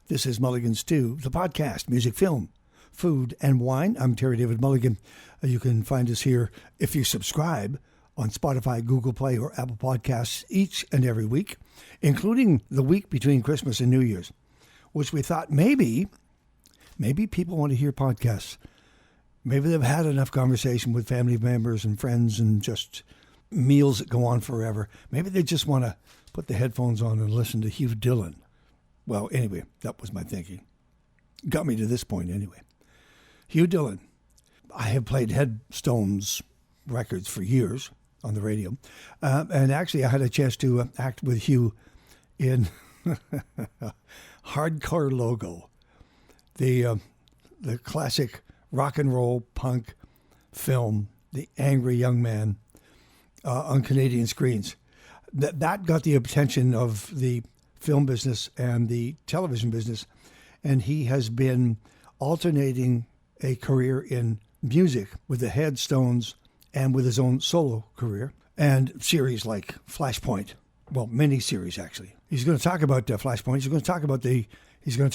This is Mulligan Stew, the podcast, music, film, food, and wine. I'm Terry David Mulligan. You can find us here if you subscribe on Spotify, Google Play, or Apple Podcasts each and every week, including the week between Christmas and New Year's, which we thought maybe people want to hear podcasts. Maybe they've had enough conversation with family members and friends and just meals that go on forever. Maybe they just want to put the headphones on and listen to Hugh Dillon. Well, anyway, that was my thinking. Got me to this point anyway. Hugh Dillon. I have played Headstones records for years on the radio. And actually, I had a chance to act with Hugh in Hardcore Logo, the classic rock and roll punk film, The Angry Young Man, on Canadian screens. That got the attention of the film business and the television business, and he has been alternating a career in music with the Headstones and with his own solo career and series like Flashpoint. Well, mini series actually. He's going to talk about Flashpoint. He's going to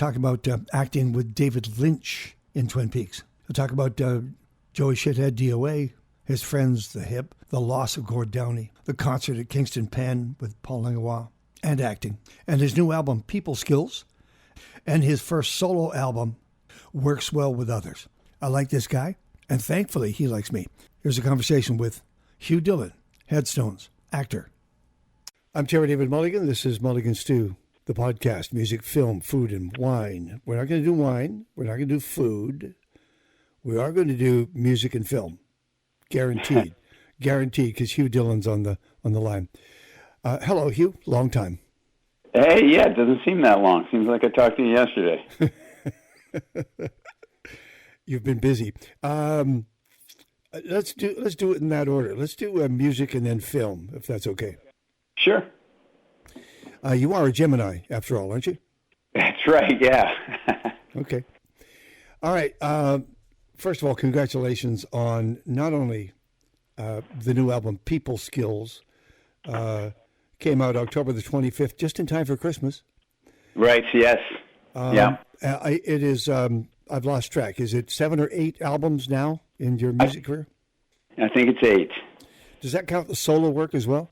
talk about acting with David Lynch in Twin Peaks. He'll talk about Joey Shithead DOA, his friends, The Hip, the loss of Gord Downey, the concert at Kingston Penn with Paul Langlois, and acting, and his new album, PeopleSkills, and his first solo album, Works Well with Others. I like this guy, and thankfully he likes me. Here's a conversation with Hugh Dillon, Headstones, actor. I'm Terry David Mulligan. This is Mulligan Stew, the podcast, music, film, food, and wine. We're not going to do wine. We're not going to do food. We are going to do music and film. Guaranteed. Guaranteed, because Hugh Dillon's on the line. Hello, Hugh. Long time. Hey, yeah, it doesn't seem that long. Seems like I talked to you yesterday. You've been busy. Let's do it in that order. Let's do music and then film, if that's okay. Sure. You are a Gemini, after all, aren't you? That's right, yeah. Okay. All right. First of all, congratulations on not only the new album, PeopleSkills, came out October the 25th, just in time for Christmas. Right, yes. Yeah. It is, I've lost track. Is it 7 or 8 albums now in your music career? I think it's 8. Does that count the solo work as well?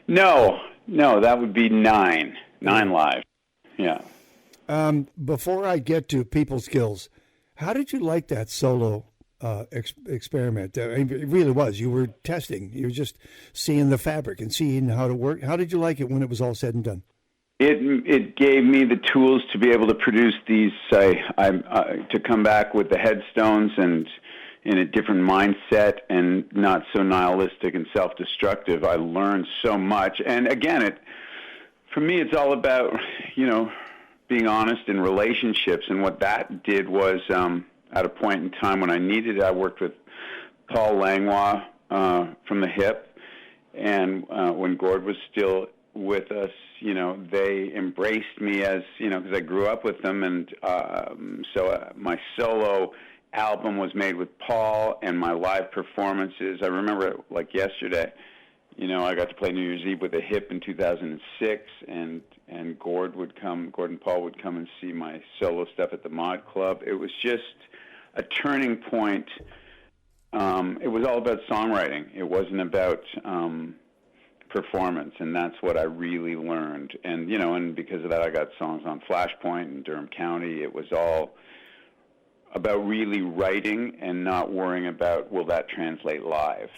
No, that would be 9. 9 live. Yeah. Before I get to PeopleSkills, how did you like that solo experiment? I mean, it really was. You were testing. You were just seeing the fabric and seeing how to work. How did you like it when it was all said and done? It gave me the tools to be able to produce these. To come back with the Headstones and in a different mindset and not so nihilistic and self-destructive. I learned so much, and again, for me, it's all about being honest in relationships. And what that did was, at a point in time when I needed it, I worked with Paul Langlois from the Hip, and when Gord was still with us, they embraced me as, because I grew up with them, and so my solo album was made with Paul, and my live performances, I remember it like yesterday. I got to play New Year's Eve with the Hip in 2006, and Gord and Paul would come and see my solo stuff at the Mod Club. It was just a turning point. It was all about songwriting. It wasn't about performance, and that's what I really learned. And and because of that, I got songs on Flashpoint and Durham County. It was all about really writing and not worrying about, will that translate live?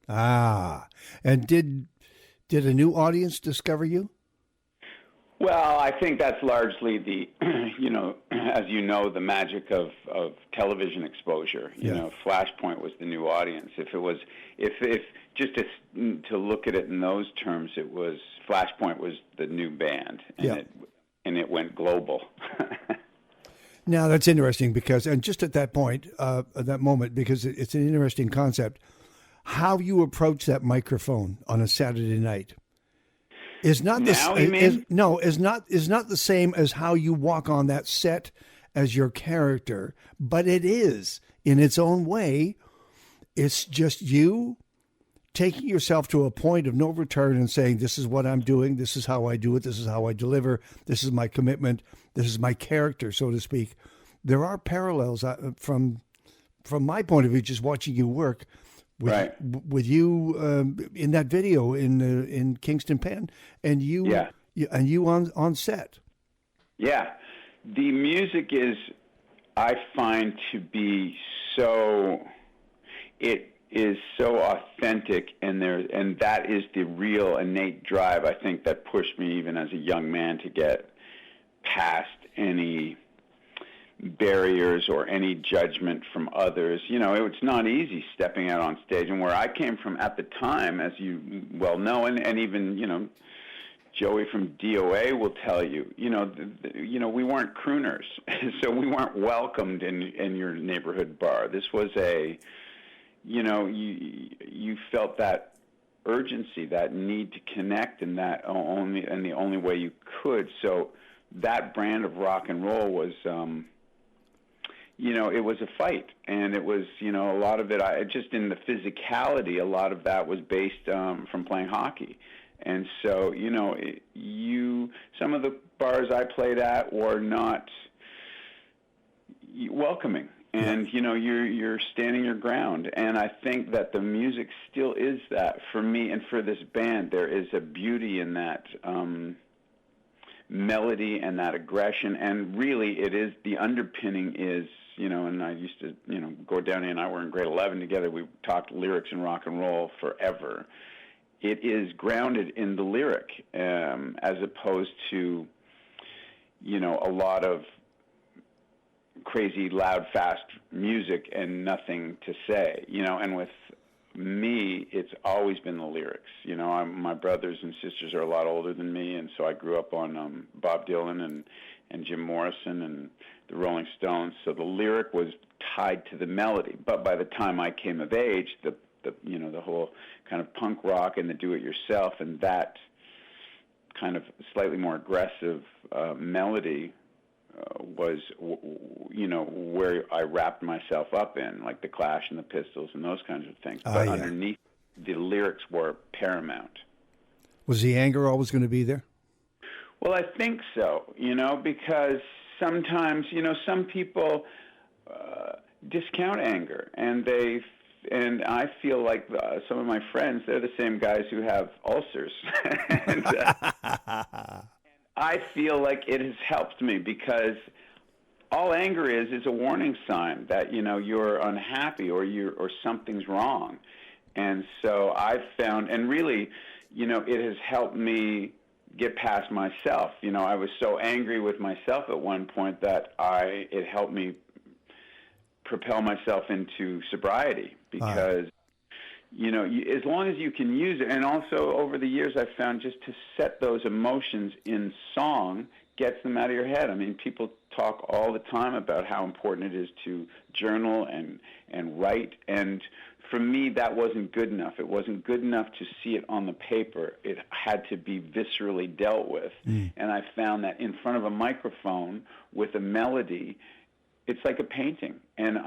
And did a new audience discover you? Well, I think that's largely the, as you know, the magic of television exposure. Flashpoint was the new audience. If just to look at it in those terms, it was Flashpoint was the new band, and it went global. Now that's interesting because, and just at that point, at that moment, because it's an interesting concept, how you approach that microphone on a Saturday night is not the is not the same as how you walk on that set as your character, but it is in its own way. It's just you taking yourself to a point of no return and saying, this is what I'm doing, this is how I do it, this is how I deliver, this is my commitment, This is my character, so to speak. There are parallels from my point of view, just watching you work with you in that video in Kingston, Penn, and you on set. Yeah, the music is, I find, to be so. It is so authentic, and that is the real innate drive, I think, that pushed me even as a young man to get past any barriers or any judgment from others. You know, it's not easy stepping out on stage, and where I came from at the time, as you well know, and even, you know, Joey from DOA will tell you, you know, we weren't crooners, so we weren't welcomed in your neighborhood bar. This was you felt that urgency, that need to connect, and the only way you could. So that brand of rock and roll was, it was a fight, and it was, a lot of it. Just in the physicality, a lot of that was based from playing hockey, and so some of the bars I played at were not welcoming. And, you're standing your ground. And I think that the music still is that for me and for this band. There is a beauty in that melody and that aggression. And really, it is, the underpinning is, and I used to, Gord Downey and I were in grade 11 together. We talked lyrics and rock and roll forever. It is grounded in the lyric as opposed to, a lot of crazy, loud, fast music and nothing to say, and with me, it's always been the lyrics. My brothers and sisters are a lot older than me, and so I grew up on Bob Dylan and Jim Morrison and the Rolling Stones, so the lyric was tied to the melody. But by the time I came of age, the whole kind of punk rock and the do-it-yourself and that kind of slightly more aggressive melody was, where I wrapped myself up in, like the Clash and the Pistols and those kinds of things. But underneath, the lyrics were paramount. Was the anger always going to be there? Well, I think so, because sometimes, some people discount anger, and I feel like some of my friends, they're the same guys who have ulcers. and, I feel like it has helped me, because all anger is a warning sign that, you're unhappy or something's wrong. And so I've found, and really, it has helped me get past myself. I was so angry with myself at one point that it helped me propel myself into sobriety, because as long as you can use it, and also over the years I've found just to set those emotions in song gets them out of your head. I mean, people talk all the time about how important it is to journal and write, and for me that wasn't good enough. It wasn't good enough to see it on the paper. It had to be viscerally dealt with. And I found that in front of a microphone with a melody, it's like a painting, and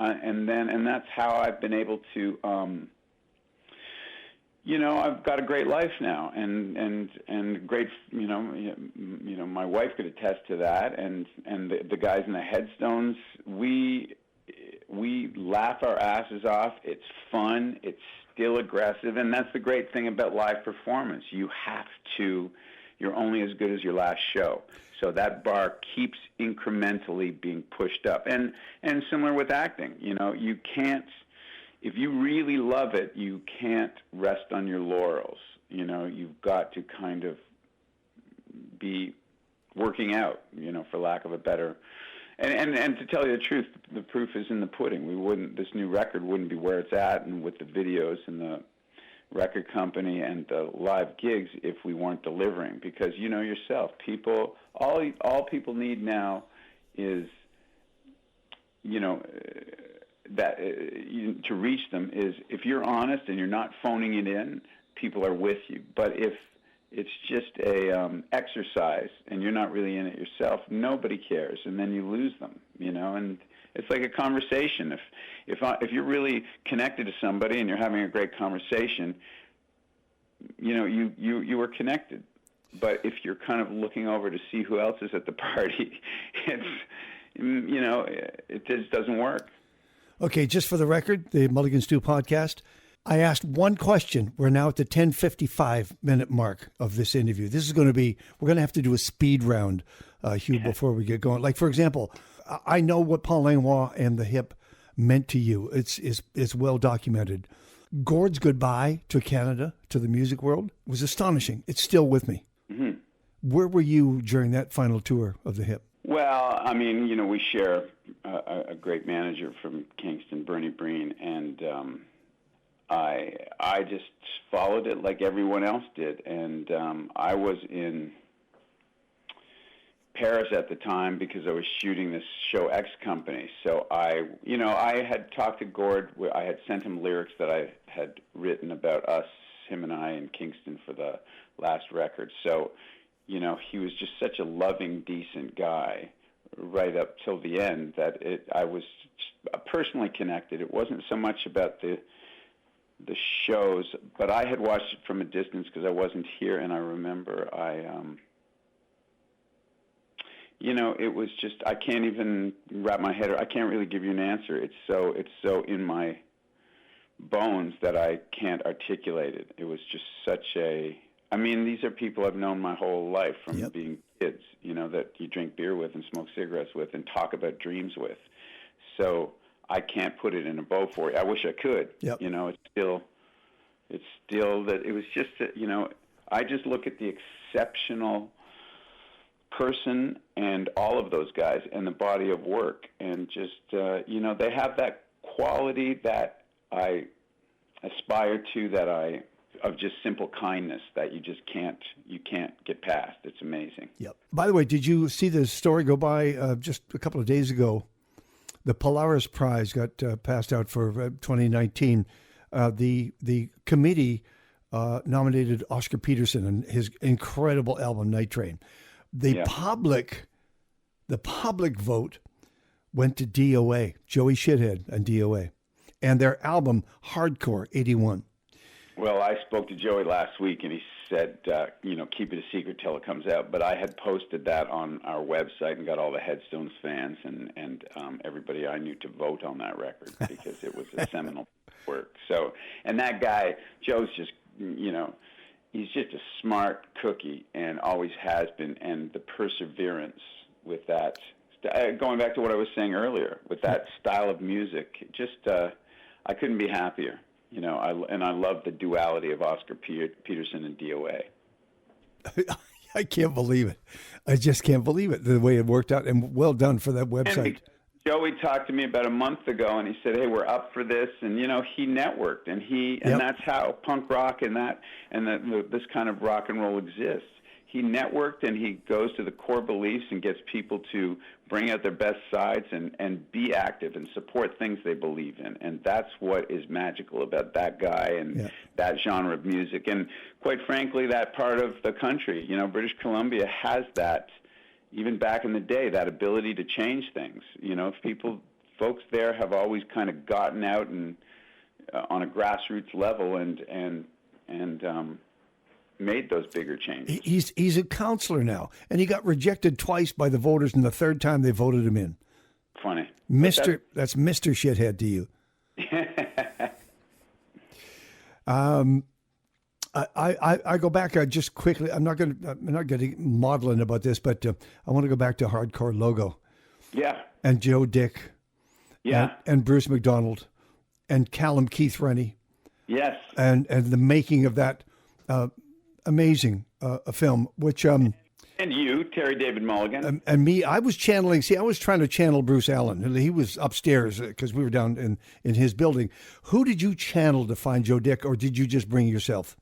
that's how I've been able to I've got a great life now, and great, my wife could attest to that, and the guys in the Headstones, we laugh our asses off. It's fun. It's still aggressive, and that's the great thing about live performance. You're only as good as your last show. So that bar keeps incrementally being pushed up, and similar with acting. You can't. If you really love it, you can't rest on your laurels. You've got to kind of be working out, for lack of a better. And to tell you the truth, the proof is in the pudding. This new record wouldn't be where it's at, and with the videos and the record company and the live gigs, if we weren't delivering. Because yourself, all people need now is, that to reach them is, if you're honest and you're not phoning it in, people are with you. But if it's just a exercise and you're not really in it yourself, nobody cares, and then you lose them. And it's like a conversation. If you're really connected to somebody and you're having a great conversation, you are connected. But if you're kind of looking over to see who else is at the party, it just doesn't work. Okay, just for the record, the Mulligan Stew podcast, I asked one question. We're now at the 10:55-minute mark of this interview. This is going to be, we're going to have to do a speed round, Hugh, before we get going. Like, for example, I know what Paul Langlois and the Hip meant to you. It's well documented. Gord's goodbye to Canada, to the music world, was astonishing. It's still with me. Mm-hmm. Where were you during that final tour of the Hip? Well, I mean, we share a great manager from Kingston, Bernie Breen, and I just followed it like everyone else did. And I was in Paris at the time because I was shooting this show X Company. So I had talked to Gord. I had sent him lyrics that I had written about us, him and I, in Kingston for the last record. So, he was just such a loving, decent guy right up till the end that I was personally connected. It wasn't so much about the shows, but I had watched it from a distance because I wasn't here, and I remember it was just, I can't even wrap my head, I can't really give you an answer. It's so in my bones that I can't articulate it. It was just these are people I've known my whole life from being kids, that you drink beer with and smoke cigarettes with and talk about dreams with. So I can't put it in a bow for you. I wish I could. Yep. It's still that it was just I just look at the exceptional person and all of those guys and the body of work, and just they have that quality that I aspire to, of just simple kindness that you can't get past. It's amazing. Yep. By the way, did you see the story go by just a couple of days ago? The Polaris Prize got passed out for 2019. The committee nominated Oscar Peterson and his incredible album Night Train. The public vote went to DOA, Joey Shithead and DOA, and their album Hardcore 81. Well, I spoke to Joey last week, and he said, keep it a secret till it comes out. But I had posted that on our website and got all the Headstones fans and everybody I knew to vote on that record because it was a seminal work. So, and that guy, Joe's just, he's just a smart cookie and always has been. And the perseverance with that, going back to what I was saying earlier, with that style of music, just I couldn't be happier. I love the duality of Oscar Peterson and DOA. I can't believe it. I just can't believe it, the way it worked out. And well done for that website. Joey talked to me about a month ago, and he said, "Hey, we're up for this." And he networked, and that's how punk rock and this kind of rock and roll exists. He networked, and he goes to the core beliefs and gets people to bring out their best sides and be active and support things they believe in. And that's what is magical about that guy and that genre of music. And quite frankly, that part of the country, British Columbia has that, even back in the day, that ability to change things. Folks there have always kind of gotten out and on a grassroots level and made those bigger changes. He's a counselor now, and he got rejected twice by the voters, and the third time they voted him in. Funny. That's Mr. Shithead to you. I go back just quickly. I'm not going to maudlin about this, but I want to go back to Hardcore Logo. Yeah. And Joe Dick. Yeah. And Bruce McDonald, and Callum Keith Rennie. Yes. And the making of that amazing film, which and you, Terry David Mulligan, and me, I was channeling. See, I was trying to channel Bruce Allen, and he was upstairs because we were down in his building. Who did you channel to find Joe Dick, or did you just bring yourself?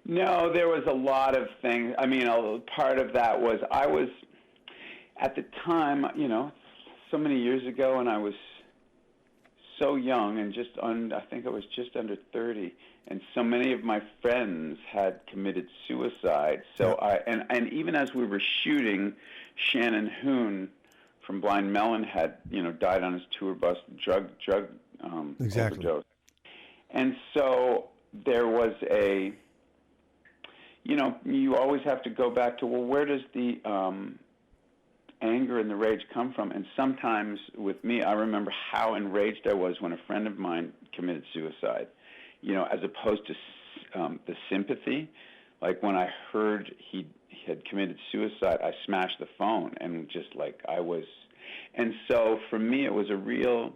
No, there was a lot of things. I mean, part of that was I was at the time, so many years ago, and I was so young and I think I was just under 30. And so many of my friends had committed suicide. So and even as we were shooting, Shannon Hoon from Blind Melon had, died on his tour bus, drug overdose. And so there was you always have to go back to, well, where does the anger and the rage come from? And sometimes with me, I remember how enraged I was when a friend of mine committed suicide, as opposed to the sympathy. Like when I heard he had committed suicide, I smashed the phone and just like and so for me it was a real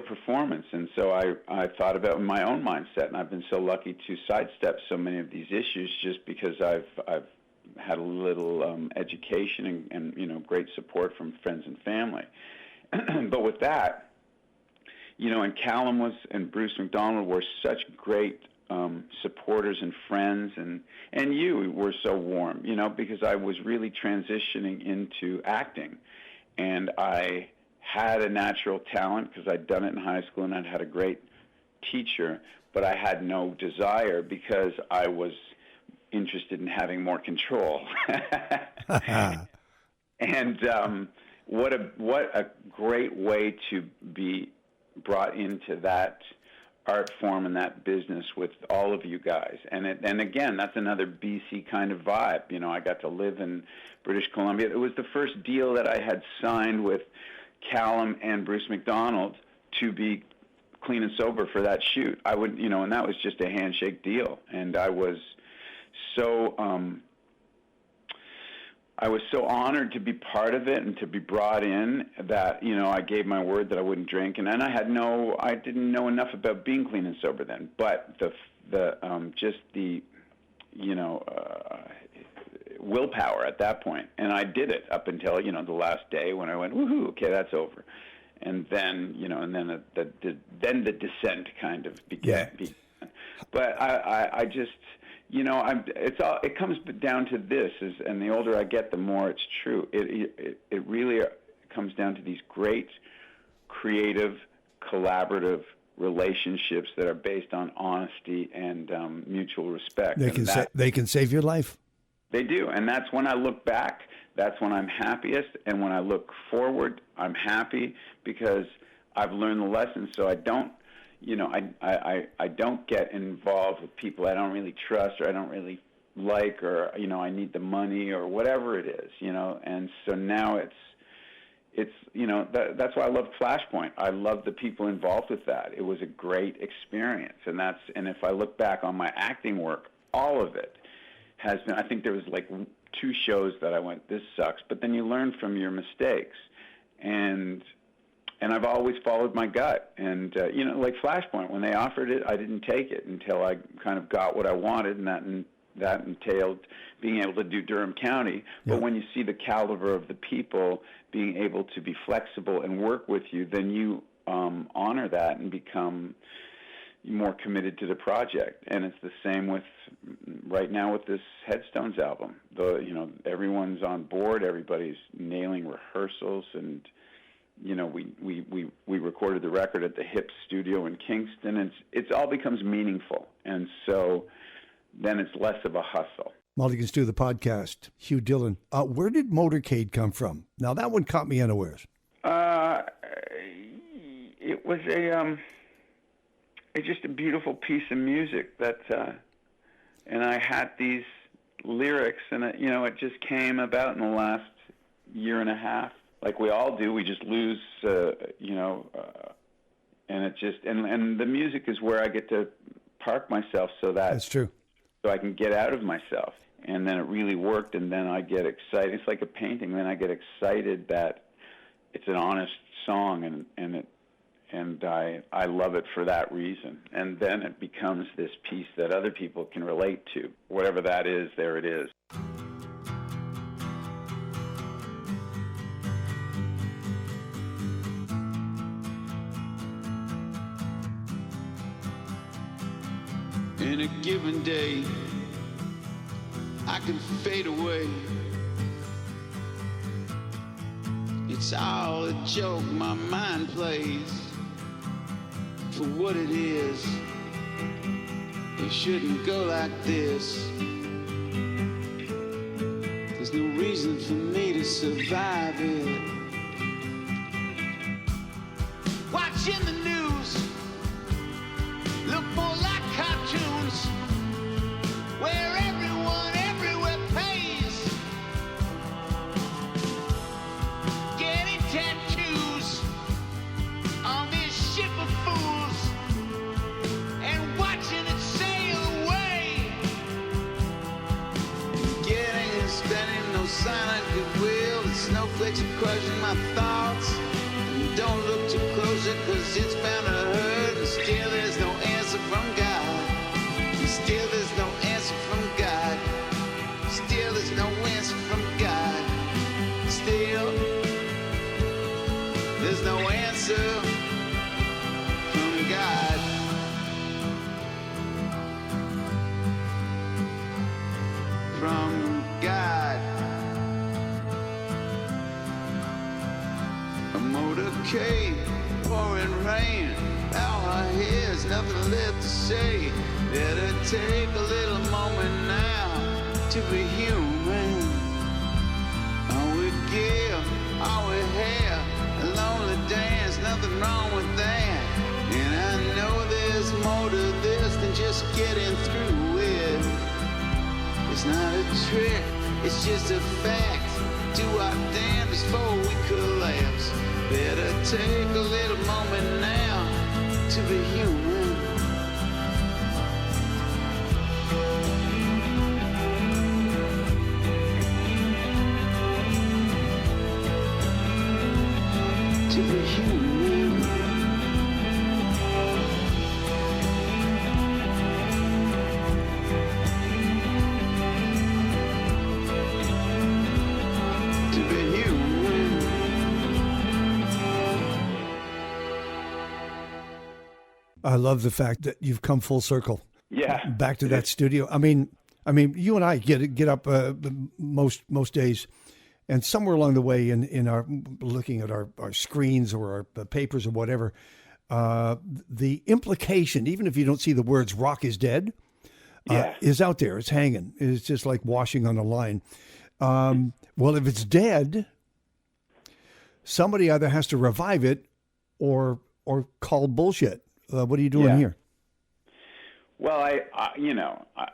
performance. And so I thought about my own mindset, and I've been so lucky to sidestep so many of these issues just because I've had a little education and great support from friends and family. But with that, and Callum and Bruce McDonald were such great supporters and friends, and you were so warm, because I was really transitioning into acting, and I had a natural talent because I'd done it in high school and I'd had a great teacher, but I had no desire because I was interested in having more control. And what a great way to be brought into that art form and that business with all of you guys. And again, that's another BC kind of vibe. I got to live in British Columbia. It was the first deal that I had signed with Callum and Bruce McDonald to be clean and sober for that shoot. And that was just a handshake deal. And I was so honored to be part of it and to be brought in that, I gave my word that I wouldn't drink. And then I didn't know enough about being clean and sober then. But the willpower at that point. And I did it up until, the last day when I went, woohoo, okay, that's over. And then, then the descent kind of began. Yeah. But I just, it comes down to this, and the older I get, the more it's true. It really comes down to these great, creative, collaborative relationships that are based on honesty and mutual respect. They can save your life. They do, and that's when I look back, that's when I'm happiest, and when I look forward, I'm happy because I've learned the lessons. So I don't, I don't get involved with people I don't really trust or I don't really like, or I need the money or whatever it is, And so now it's that's why I love Flashpoint. I love the people involved with that. It was a great experience, and if I look back on my acting work, all of it has been, I think there was like 2 shows that I went, this sucks, but then you learn from your mistakes, and I've always followed my gut, and like Flashpoint, when they offered it, I didn't take it until I kind of got what I wanted, and that entailed being able to do Durham County. But when you see the caliber of the people being able to be flexible and work with you, then you honor that and become more committed to the project. And it's the same with right now with this Headstones album. Everyone's on board, everybody's nailing rehearsals, and we recorded the record at the Hip studio in Kingston, and it all becomes meaningful. And so then it's less of a hustle. Mulligans Do the Podcast. Hugh Dillon. Where did Motorcade come from? Now that one caught me unawares. It was it's just a beautiful piece of music that, and I had these lyrics, and it just came about in the last year and a half, like we all do. We just lose, and it just, and the music is where I get to park myself that's true. So I can get out of myself, and then it really worked, and then I get excited. It's like a painting. Then I get excited that it's an honest song, and I love it for that reason. And then it becomes this piece that other people can relate to. Whatever that is, there it is. In a given day, I can fade away. It's all a joke my mind plays. For what it is, it shouldn't go like this. There's no reason for me to survive it. Watching the news look more like cartoons. snowflakes are crushing my thoughts. And don't look too closely, cause it's bound to hurt. And still there's no answer from God. And still there's no answer from God. Still there's no answer from God. Still there's no answer from God. From God. A motorcade, pouring rain. Bow our heads, nothing left to say. Better take a little moment now to be human. All we give, all we have, a lonely dance, nothing wrong with that. And I know there's more to this than just getting through it. It's not a trick, it's just a fact. Do our damnedest before we collapse. Better take a little moment now to be human. To be human. To be human. I love the fact that you've come full circle. Yeah. Back to that studio. I mean, you and I get up most days, and somewhere along the way in our looking at our screens or our papers or whatever, the implication, even if you don't see the words "rock is dead," is out there. It's hanging. It's just like washing on a line. Well, if it's dead, somebody either has to revive it or call bullshit. What are you doing here? Well,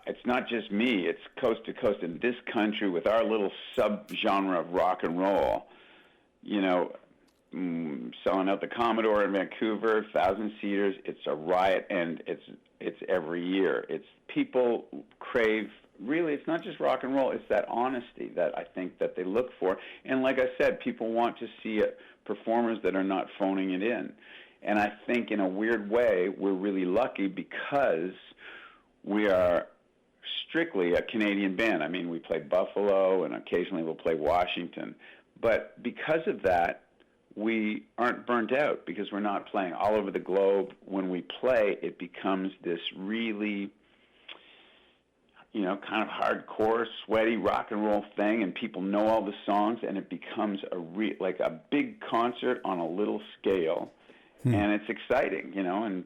it's not just me. It's coast to coast in this country with our little subgenre of rock and roll. Selling out the Commodore in Vancouver, 1,000-seaters. It's a riot, and it's every year. It's people crave. Really, it's not just rock and roll. It's that honesty that I think that they look for. And like I said, people want to see performers that are not phoning it in. And I think in a weird way, we're really lucky because we are strictly a Canadian band. I mean, we play Buffalo and occasionally we'll play Washington. But because of that, we aren't burnt out because we're not playing all over the globe. When we play, it becomes this really, kind of hardcore, sweaty rock and roll thing, and people know all the songs, and it becomes like a big concert on a little scale. And it's exciting, and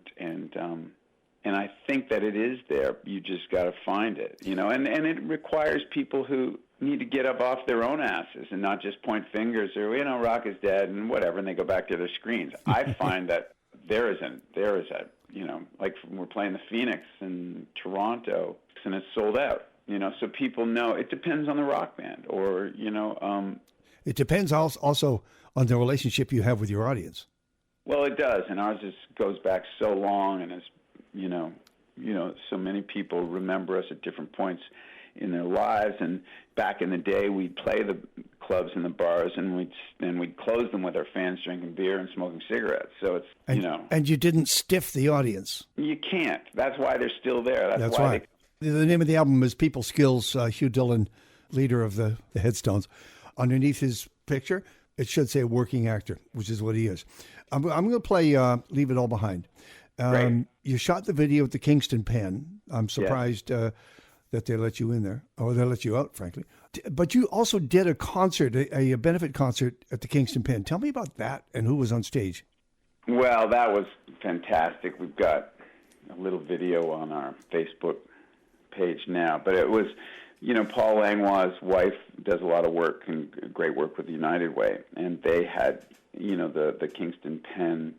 I think that it is there. You just got to find it, and it requires people who need to get up off their own asses and not just point fingers or, rock is dead and whatever, and they go back to their screens. I find that there is a, like we're playing the Phoenix in Toronto, and it's sold out, so people know. It depends on the rock band or, It depends also on the relationship you have with your audience. Well, it does, and ours goes back so long, and it's so many people remember us at different points in their lives. And back in the day, we'd play the clubs and the bars, and we'd close them with our fans drinking beer and smoking cigarettes. So it's and you didn't stiff the audience. You can't. That's why they're still there. That's why. The name of the album is PeopleSkills. Hugh Dillon, leader of the Headstones. Underneath his picture, it should say working actor, which is what he is. I'm going to play Leave It All Behind. You shot the video at the Kingston Pen. I'm surprised that they let you in there, or they let you out, frankly. But you also did a concert, a benefit concert at the Kingston Pen. Tell me about that and who was on stage. Well, that was fantastic. We've got a little video on our Facebook page now, but it was, Paul Langlois' wife does a lot of work and great work with the United Way, and they had, the Kingston Pen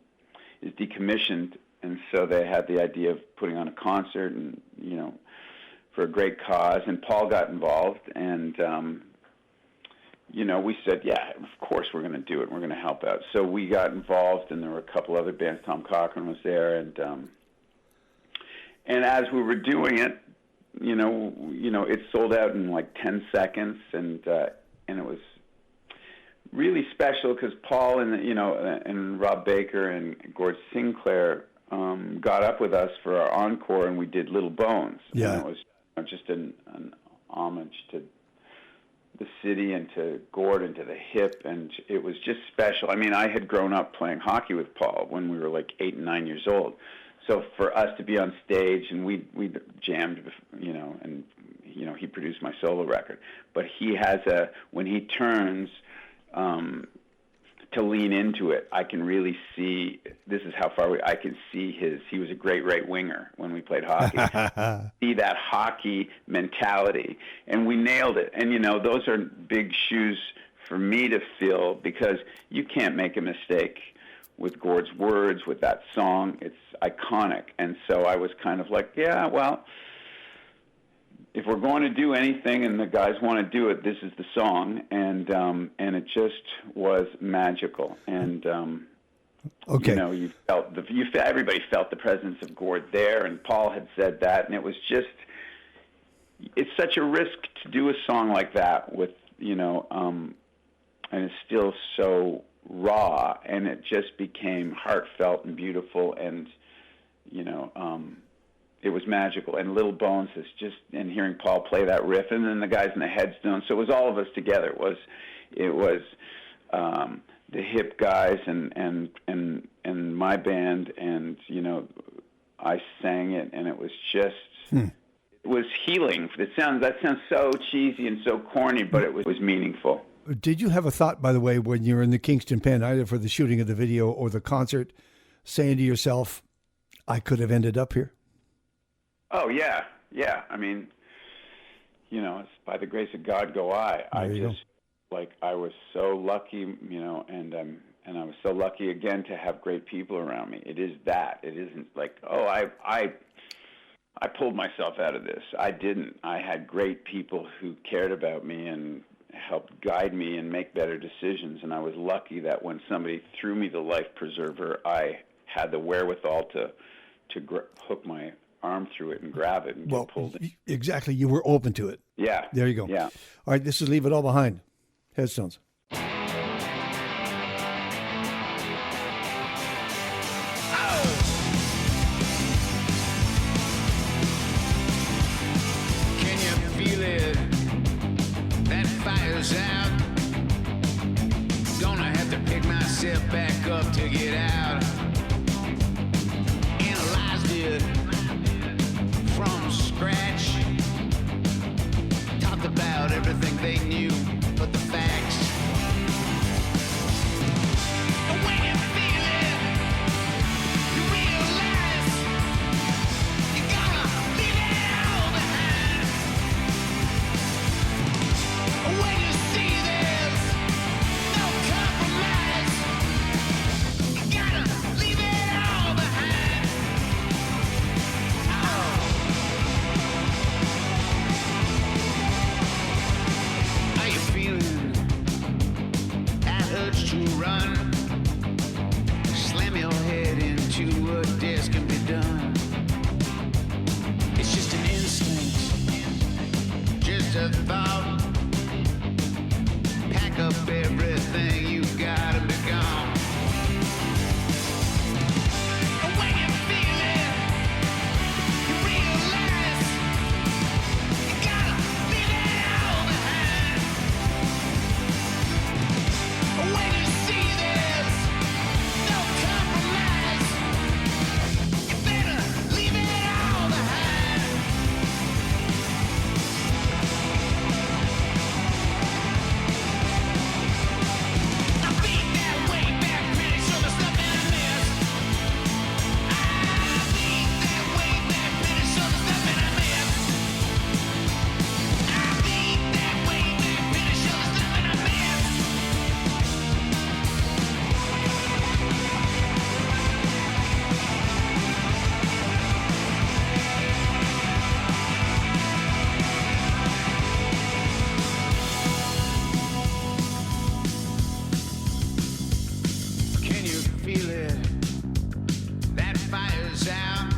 is decommissioned, and so they had the idea of putting on a concert and, for a great cause, and Paul got involved, and, we said, yeah, of course we're going to do it, we're going to help out. So we got involved, and there were a couple other bands. Tom Cochrane was there, and as we were doing it, it sold out in like 10 seconds, and it was really special because Paul and Rob Baker and Gord Sinclair got up with us for our encore, and we did Little Bones. Yeah. And it was just an homage to the city and to Gord and to the hip, and it was just special. I mean, I had grown up playing hockey with Paul when we were like 8 and 9 years old. So for us to be on stage, and we jammed, and he produced my solo record. But he has when he turns to lean into it, I can really see, this is how far I can see he was a great right winger when we played hockey. See that hockey mentality, and we nailed it. And, those are big shoes for me to fill, because you can't make a mistake with Gord's words, with that song. It's iconic. And so I was kind of like, yeah, well, if we're going to do anything and the guys want to do it, this is the song. And it just was magical. And, okay. Everybody felt the presence of Gord there, and Paul had said that. And it was just, it's such a risk to do a song like that with, and it's still so raw, and it just became heartfelt and beautiful, and it was magical. And Little Bones is just, and hearing Paul play that riff, and then the guys in the Headstones, so it was all of us together. It was the Hip guys and my band, and I sang it, and it was just it was healing. That sounds so cheesy and so corny, but it was meaningful. Did you have a thought, by the way, when you were in the Kingston pen, either for the shooting of the video or the concert, saying to yourself, I could have ended up here? Oh, yeah. Yeah. I mean, it's by the grace of God go I. I was so lucky, and I was so lucky again to have great people around me. It is that. It isn't like, I pulled myself out of this. I didn't. I had great people who cared about me and helped guide me and make better decisions, and I was lucky that when somebody threw me the life preserver, I had the wherewithal to hook my arm through it and grab it and get pulled in. Exactly. You were open to it. Yeah. There you go. Yeah. All right, this is Leave It All Behind. Headstones. Out. Gonna have to pick myself back up to get out. Analyzed it from scratch. Talked about everything they knew, but the facts. And when you feel it, you realize you're gonna leave it all behind. When you see there's no compromise, you gotta leave it all behind. Are you feeling that urge to run? Slam your head into a desk and be done. It's just an instinct, just a thought. Pack up everything you got and be gone. And when you feel it, you realize you gotta leave it all behind. When you see there's no compromise, you better leave it all behind. I've been that way back, pretty sure there's nothing I miss. I've been that way back, pretty sure there's nothing I miss. I've been that way back, pretty sure there's nothing I miss. Can you feel it? That fire's out.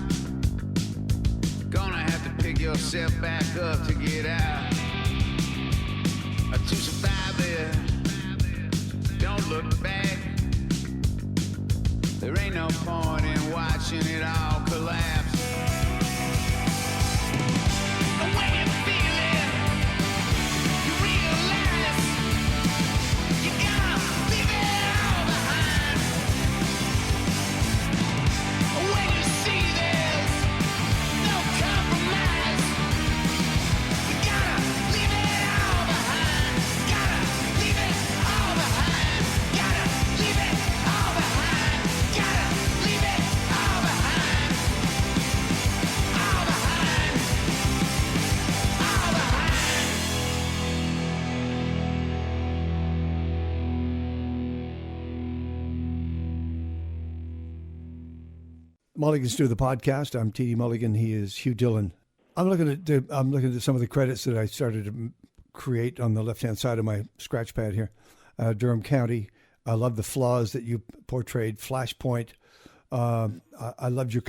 Gonna have to pick yourself back up to get out. To survive it, There ain't no point in watching it all collapse. And when you feel it, you realize you gotta leave it all behind. When you see there's no compromise, you gotta leave it all behind. Gotta leave it all behind. Gotta leave it all behind. Gotta leave it all behind. All behind. All behind. Mulligan's Do the Podcast. I'm T.D. Mulligan. He is Hugh Dillon. I'm looking at some of the credits that I started to create on the left-hand side of my scratch pad here. Durham County. I love the flaws that you portrayed. Flashpoint. I loved your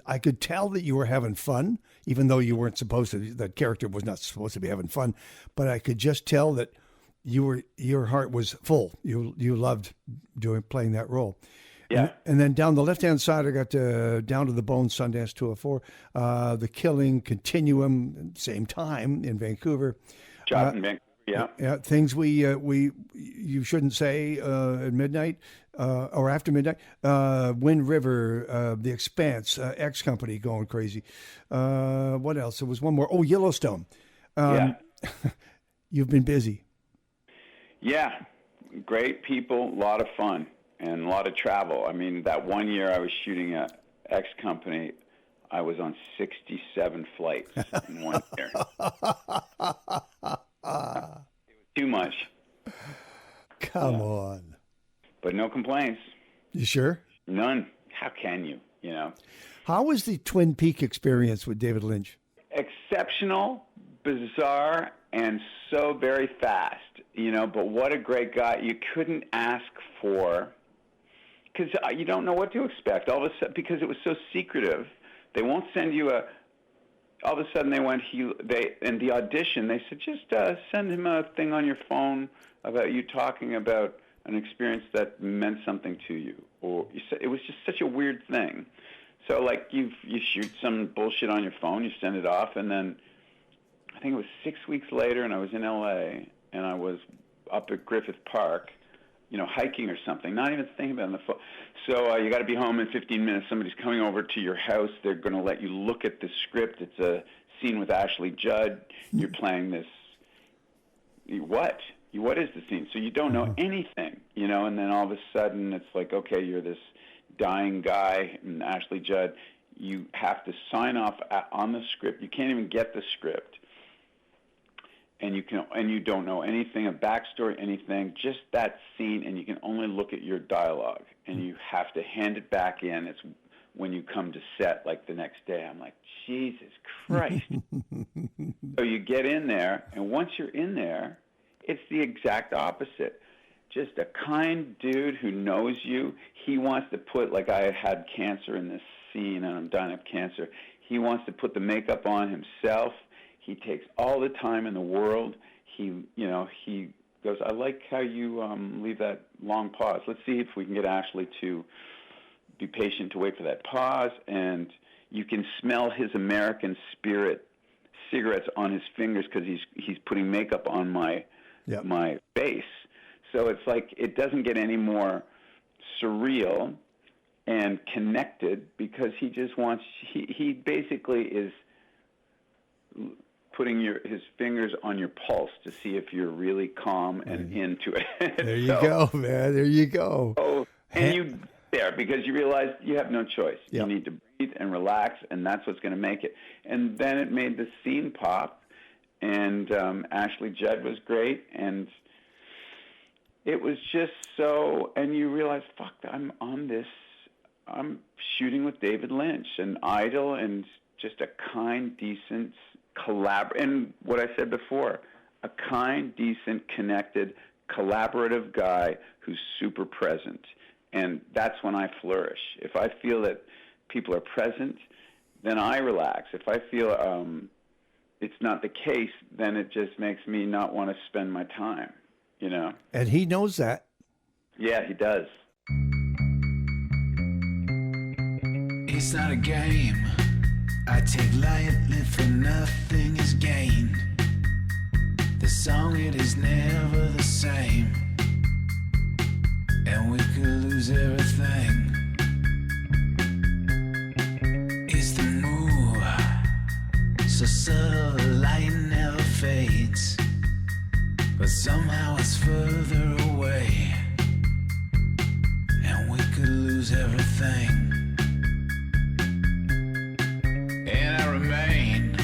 I could tell that you were having fun, even though you weren't supposed to. That character was not supposed to be having fun, but I could just tell that your heart was full. You loved playing that role. Yeah. And then down the left-hand side, I got Down to the Bone, Sundance 204, The Killing, Continuum, same time in Vancouver. Shot in Vancouver, yeah. Yeah, things you shouldn't say at midnight or after midnight. Wind River, The Expanse, X Company, going crazy. What else? There was one more. Oh, Yellowstone. Yeah. You've been busy. Yeah. Great people, a lot of fun, and a lot of travel. I mean, that one year I was shooting at X Company, I was on 67 flights in 1 year. It was too much. Come on. But no complaints. You sure? None. How can you, How was the Twin Peak experience with David Lynch? Exceptional, bizarre, and so very fast, but what a great guy. You couldn't ask for, because you don't know what to expect. All of a sudden, because it was so secretive, they won't send you all of a sudden in the audition, they said, just send him a thing on your phone about you talking about an experience that meant something to you. Or it was just such a weird thing. So like you shoot some bullshit on your phone, you send it off, and then I think it was 6 weeks later, and I was in L.A., and I was up at Griffith Park, hiking or something, not even thinking about it on the phone. So you got to be home in 15 minutes. Somebody's coming over to your house. They're going to let you look at the script. It's a scene with Ashley Judd. You're playing this. What is the scene? So you don't know anything, and then all of a sudden it's like, okay, you're this dying guy, and Ashley Judd. You have to sign off on the script. You can't even get the script. And you don't know anything, a backstory, anything, just that scene, and you can only look at your dialogue, and you have to hand it back in. It's when you come to set, like the next day. I'm like, Jesus Christ. So you get in there, and once you're in there, it's the exact opposite. Just a kind dude who knows you. He wants to put, like I had cancer in this scene, and I'm dying of cancer. He wants to put the makeup on himself. He takes all the time in the world. He goes, I like how you leave that long pause. Let's see if we can get Ashley to be patient to wait for that pause. And you can smell his American spirit cigarettes on his fingers because he's putting makeup on my face. So it's like it doesn't get any more surreal and connected because he just wants. He basically is putting his fingers on your pulse to see if you're really calm and into it. There you go, man. There you go. Oh, and you there because you realize you have no choice. Yep. You need to breathe and relax, and that's what's going to make it. And then it made the scene pop, and Ashley Judd was great, and it was just so. And you realize, fuck, I'm shooting with David Lynch, an idol, and just a kind, decent. And what I said before, a kind, decent, connected, collaborative guy who's super present. And that's when I flourish. If I feel that people are present, then I relax. If I feel it's not the case, then it just makes me not want to spend my time, And he knows that. Yeah, he does. It's not a game I take lightly, for nothing is gained. The song, it is never the same, and we could lose everything. It's the move, so subtle the light never fades, but somehow it's further away, and we could lose everything. And I remain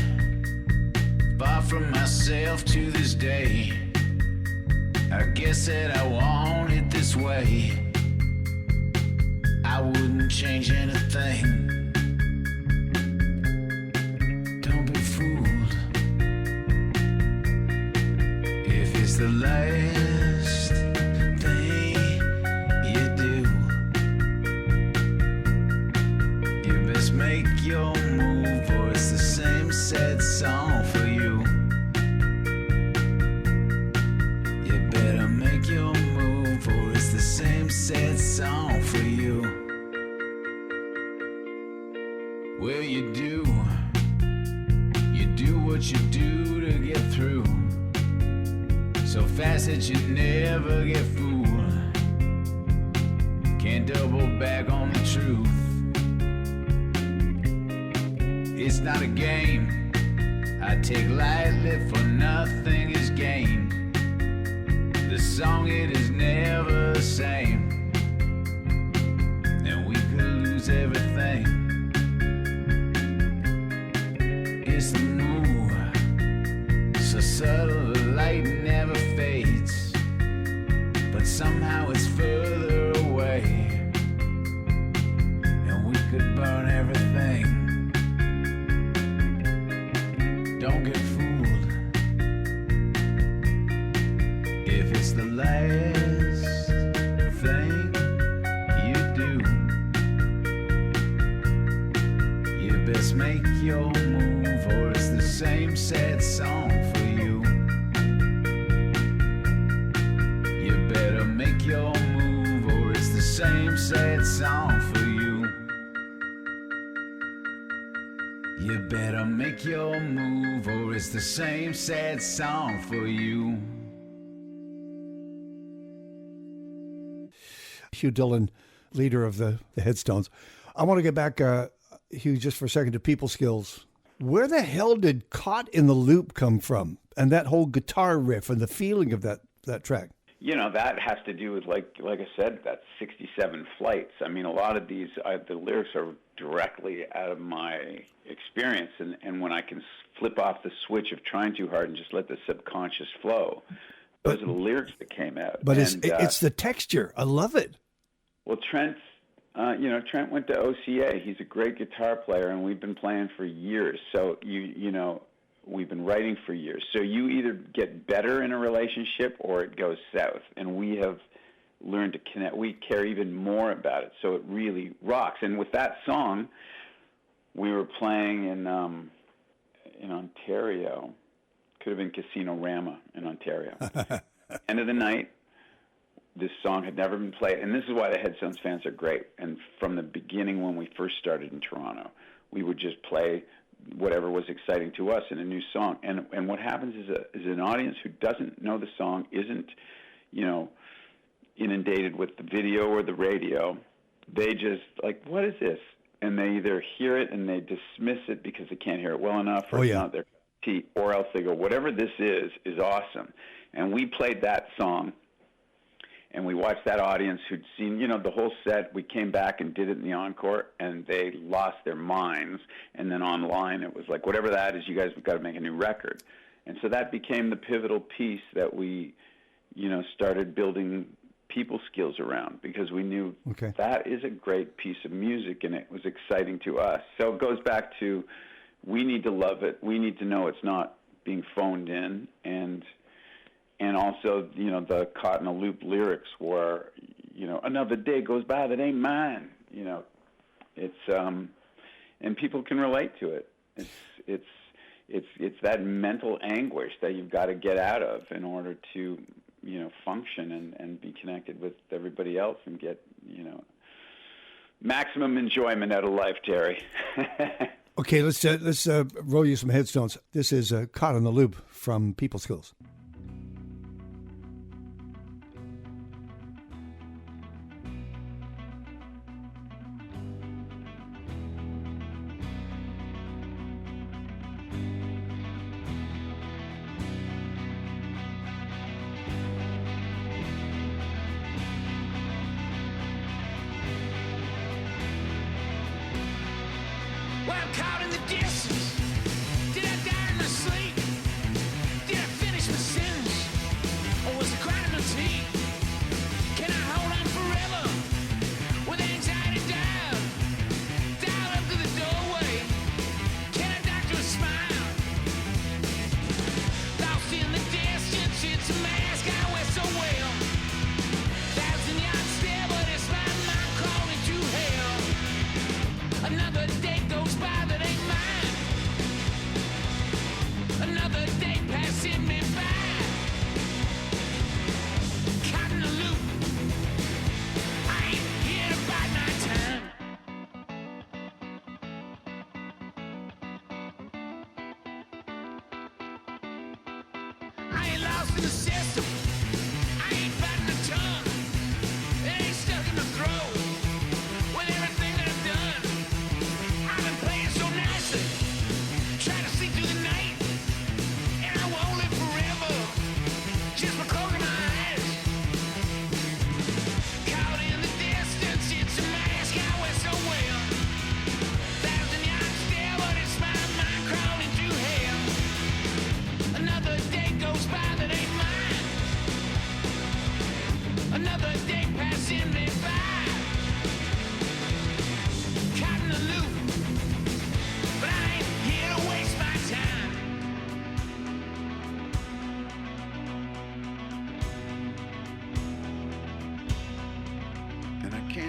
far from myself to this day. I guess that I want it this way. I wouldn't change anything. Don't be fooled if it's the last thing you do. You best make your move, or it's the same sad song for you. You better make your move, or it's the same sad song for you. Well, you do what you do to get through, so fast that you never get fooled. Can't double back on the truth. It's not a game I take lightly, for nothing is gained. The song, it is never the same, and we could lose everything. It's the move, so subtle the light never fades, but somehow it's further away, and we could burn everything. Don't get fooled if it's the last thing you do. You best make your move, or it's the same sad song for you. You better make your move, or it's the same sad song for you. You better make your move, or it's the same sad song for you. Hugh Dillon, leader of the Headstones. I want to get back, Hugh, just for a second to PeopleSkills. Where the hell did Caught in the Loop come from? And that whole guitar riff and the feeling of that track? You know, that has to do with, like I said, that 67 flights. I mean, a lot of these, the lyrics are directly out of my experience. And when I can flip off the switch of trying too hard and just let the subconscious flow, those are the lyrics that came out. But it's the texture. I love it. Well, Trent went to OCA. He's a great guitar player, and we've been playing for years. So, we've been writing for years. So you either get better in a relationship or it goes south. And we have learned to connect. We care even more about it. So it really rocks. And with that song, we were playing in Ontario. Could have been Casino Rama in Ontario. End of the night, this song had never been played. And this is why the Headstones fans are great. And from the beginning when we first started in Toronto, we would just play whatever was exciting to us in a new song. And what happens is an audience who doesn't know the song, isn't, inundated with the video or the radio. They just like, what is this? And they either hear it and they dismiss it because they can't hear it well enough, or it's not their tea, or else they go, whatever this is awesome. And we played that song, and we watched that audience who'd seen, the whole set. We came back and did it in the encore, and they lost their minds. And then online, it was like, whatever that is, you guys have got to make a new record. And so that became the pivotal piece that we, started building PeopleSkills around, because we knew that is a great piece of music, and it was exciting to us. So it goes back to, we need to love it. We need to know it's not being phoned in, and also, the Caught in a Loop lyrics were, another day goes by that ain't mine. It's and people can relate to it. It's that mental anguish that you've got to get out of in order to, function and be connected with everybody else and get, maximum enjoyment out of life, Terry. Okay, let's roll you some Headstones. This is Caught in the Loop from PeopleSkills.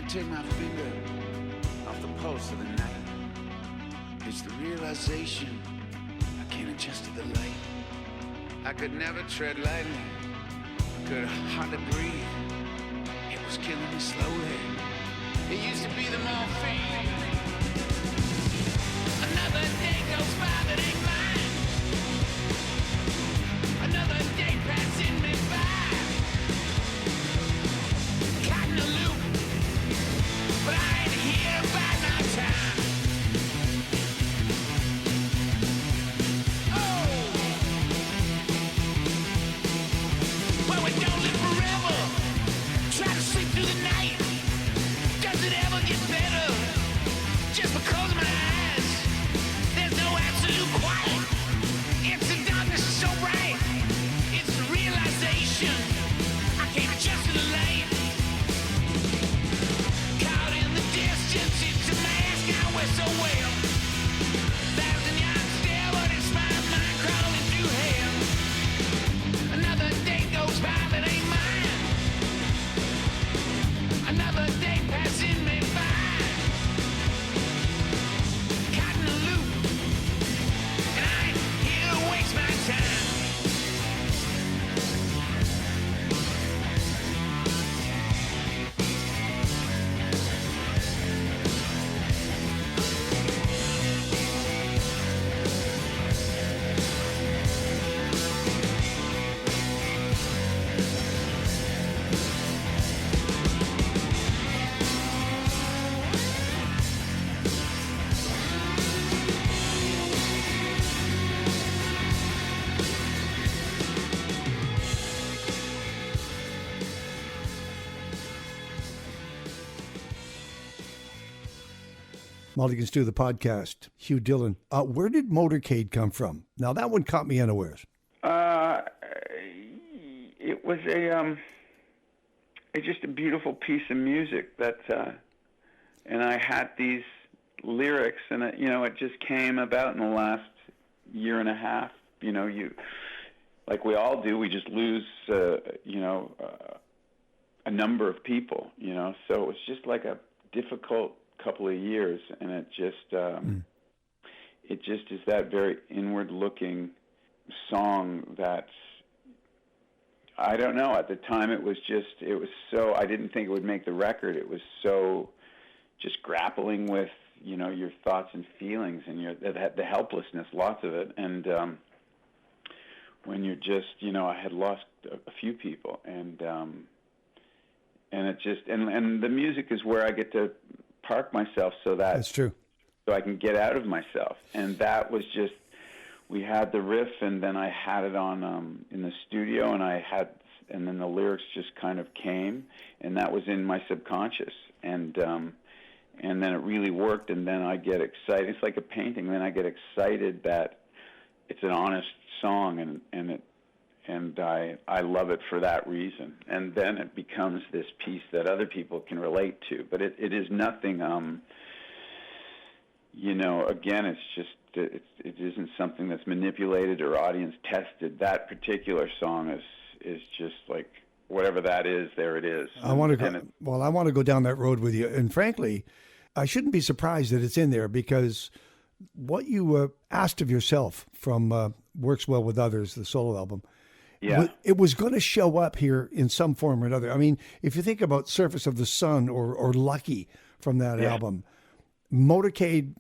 Take my finger off the pulse of the night. It's the realization I can't adjust to the light. I could never tread lightly, I could hardly breathe. It was killing me slowly. It used to be the morphine. Another day goes by that ain't mine. Another day passing me by. Caught in a loop. But I ain't here by my time. Oh, well, we don't live forever. Try to sleep through the night. Does it ever get better? Just because of my eyes, there's no absolute quiet. It's the darkness so bright. It's the realization I can't adjust to the light. It's a mask I wear so well. 1,000 yards stare, but it's my mind crawling through hell. Another day goes by that ain't mine. Another day passing me by. Caught in a loop, and I ain't here to waste my time. Mulligan's Do the Podcast. Hugh Dillon. Where did Motorcade come from? Now, that one caught me unawares. It was just a beautiful piece of music that, and I had these lyrics, and it just came about in the last year and a half. Like we all do, we just lose, a number of people, so it was just like a difficult couple of years, and it just is that very inward-looking song that's, I don't know, at the time it was so, I didn't think it would make the record. It was so just grappling with, your thoughts and feelings and the helplessness, lots of it. And when you're just, I had lost a few people, and it just, and the music is where I get to park myself That's true. So I can get out of myself. And that was just, we had the riff, and then I had it on in the studio, and then the lyrics just kind of came, and that was in my subconscious. And then it really worked, and then I get excited. It's like a painting. Then I get excited that it's an honest song, and I love it for that reason. And then it becomes this piece that other people can relate to. But it is nothing, again, it's just, it isn't something that's manipulated or audience tested. That particular song is just like, whatever that is, there it is. I want to go down that road with you. And frankly, I shouldn't be surprised that it's in there, because what you asked of yourself from Works Well With Others, the solo album, it was going to show up here in some form or another. I mean, if you think about Surface of the Sun or Lucky from that album, Motorcade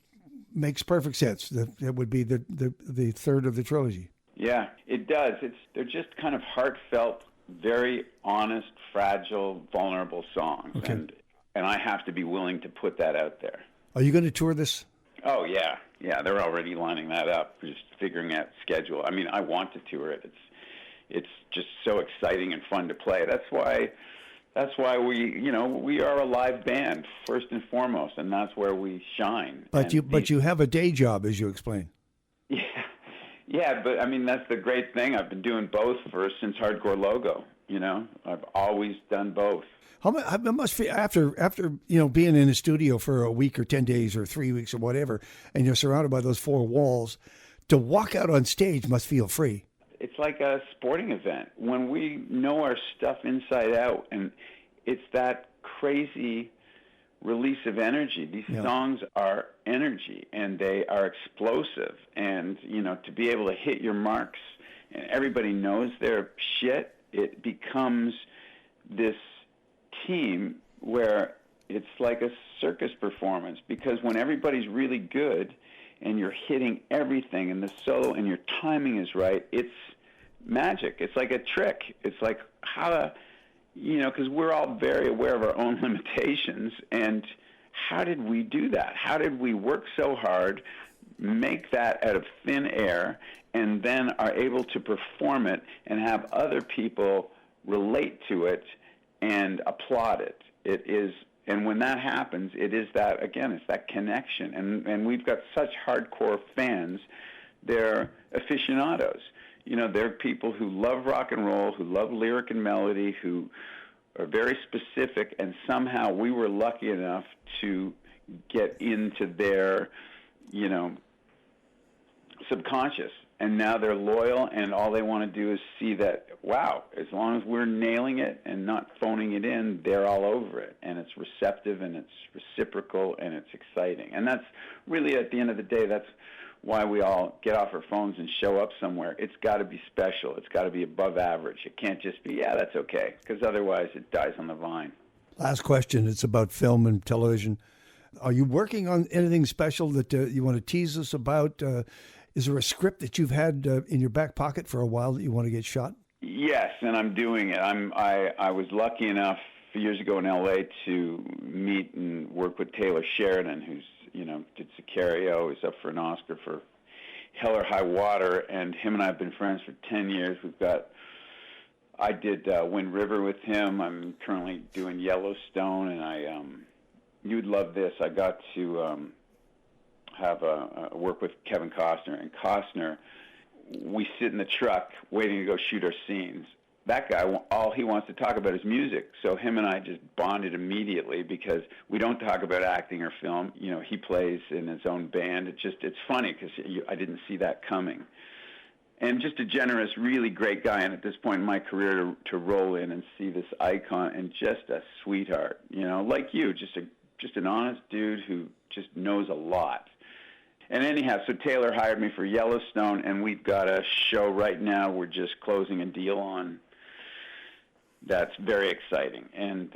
makes perfect sense. That would be the third of the trilogy. Yeah, it does. They're just kind of heartfelt, very honest, fragile, vulnerable songs. Okay. And I have to be willing to put that out there. Are you going to tour this? Oh, yeah. Yeah, they're already lining that up, just figuring out schedule. I mean, I want to tour it. It's just so exciting and fun to play. That's why we are a live band, first and foremost, and that's where we shine. But you have a day job, as you explain. Yeah, but I mean, that's the great thing. I've been doing both since Hardcore Logo. I've always done both. I must feel after being in a studio for a week or 10 days or 3 weeks or whatever, and you're surrounded by those four walls, to walk out on stage must feel free. It's like a sporting event when we know our stuff inside out, and it's that crazy release of energy. These songs are energy, and they are explosive, and to be able to hit your marks, and everybody knows their shit, it becomes this team where it's like a circus performance, because when everybody's really good and you're hitting everything and the solo and your timing is right, it's magic. It's like a trick. It's like how to, because we're all very aware of our own limitations, and how did we do that? How did we work so hard, make that out of thin air, and then are able to perform it and have other people relate to it and applaud it? It is, and when that happens, it is that, again, it's that connection. And we've got such hardcore fans. They're aficionados. They're people who love rock and roll, who love lyric and melody, who are very specific, and somehow we were lucky enough to get into their, subconscious. And now they're loyal, and all they want to do is see that, wow, as long as we're nailing it and not phoning it in, they're all over it. And it's receptive, and it's reciprocal, and it's exciting. And that's really, at the end of the day, that's why we all get off our phones and show up somewhere. It's got to be special. It's got to be above average. It can't just be, yeah, that's okay, because otherwise it dies on the vine. Last question. It's about film and television. Are you working on anything special that you want to tease us about? Is there a script that you've had in your back pocket for a while that you want to get shot? Yes, and I'm doing it. I was lucky enough a few years ago in L.A. to meet and work with Taylor Sheridan, who's, did Sicario. He's up for an Oscar for Hell or High Water, and him and I have been friends for 10 years. I did Wind River with him. I'm currently doing Yellowstone, and you'd love this. I got to have work with Kevin Costner, and Costner, we sit in the truck waiting to go shoot our scenes. That guy, all he wants to talk about is music. So him and I just bonded immediately, because we don't talk about acting or film. He plays in his own band. It's funny, because I didn't see that coming. And just a generous, really great guy. And at this point in my career, to roll in and see this icon, and just a sweetheart, like you, just an honest dude who just knows a lot. And anyhow, so Taylor hired me for Yellowstone, and we've got a show right now we're just closing a deal on that's very exciting. And,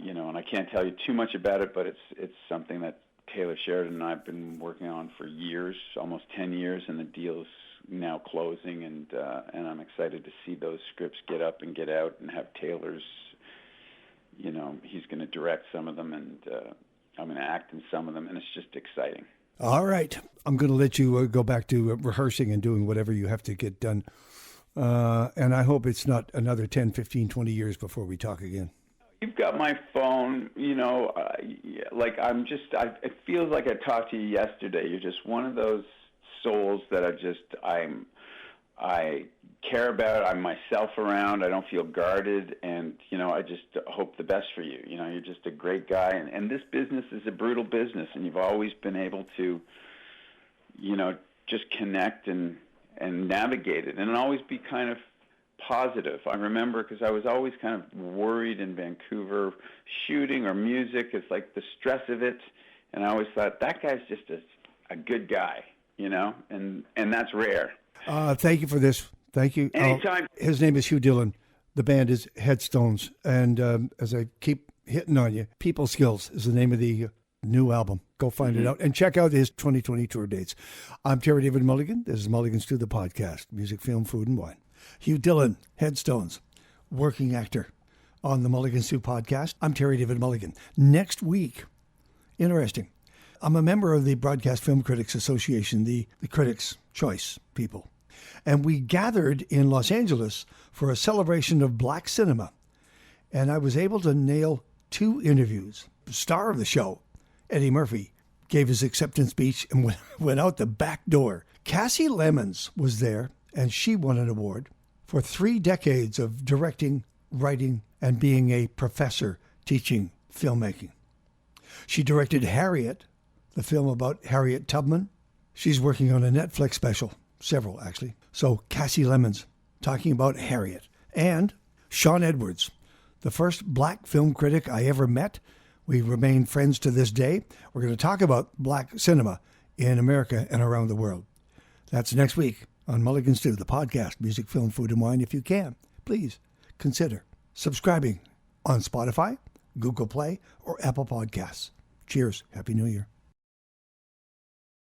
and I can't tell you too much about it, but it's something that Taylor Sheridan and I have been working on for years, almost 10 years, and the deal's now closing, and I'm excited to see those scripts get up and get out and have Taylor's, he's going to direct some of them, and I'm going to act in some of them, and it's just exciting. All right. I'm going to let you go back to rehearsing and doing whatever you have to get done. And I hope it's not another 10, 15, 20 years before we talk again. You've got my phone, it feels like I talked to you yesterday. You're just one of those souls that I care about. I'm myself around. I don't feel guarded. And, I just hope the best for you. You're just a great guy. And this business is a brutal business. And you've always been able to, just connect and navigate it and always be kind of positive. I remember because I was always kind of worried in Vancouver shooting or music. It's like the stress of it. And I always thought, that guy's just a good guy, and that's rare. Thank you for this. Thank you. Anytime. His name is Hugh Dillon. The band is Headstones. And as I keep hitting on you, PeopleSkills is the name of the new album. Go find it out and check out his 2020 tour dates. I'm Terry David Mulligan. This is Mulligan's to the podcast, music, film, food, and wine. Hugh Dillon, Headstones, working actor on the Mulligan Stew podcast. I'm Terry David Mulligan. Next week, interesting. I'm a member of the Broadcast Film Critics Association, the Critics' Choice people. And we gathered in Los Angeles for a celebration of black cinema. And I was able to nail 2 interviews. The star of the show, Eddie Murphy, gave his acceptance speech and went out the back door. Cassie Lemons was there, and she won an award for 3 decades of directing, writing, and being a professor teaching filmmaking. She directed Harriet, the film about Harriet Tubman. She's working on a Netflix special, several actually. So Cassie Lemons talking about Harriet. And Sean Edwards, the first black film critic I ever met. We remain friends to this day. We're going to talk about black cinema in America and around the world. That's next week on Mulligan Stew, the podcast, music, film, food, and wine. If you can, please consider subscribing on Spotify, Google Play, or Apple Podcasts. Cheers. Happy New Year.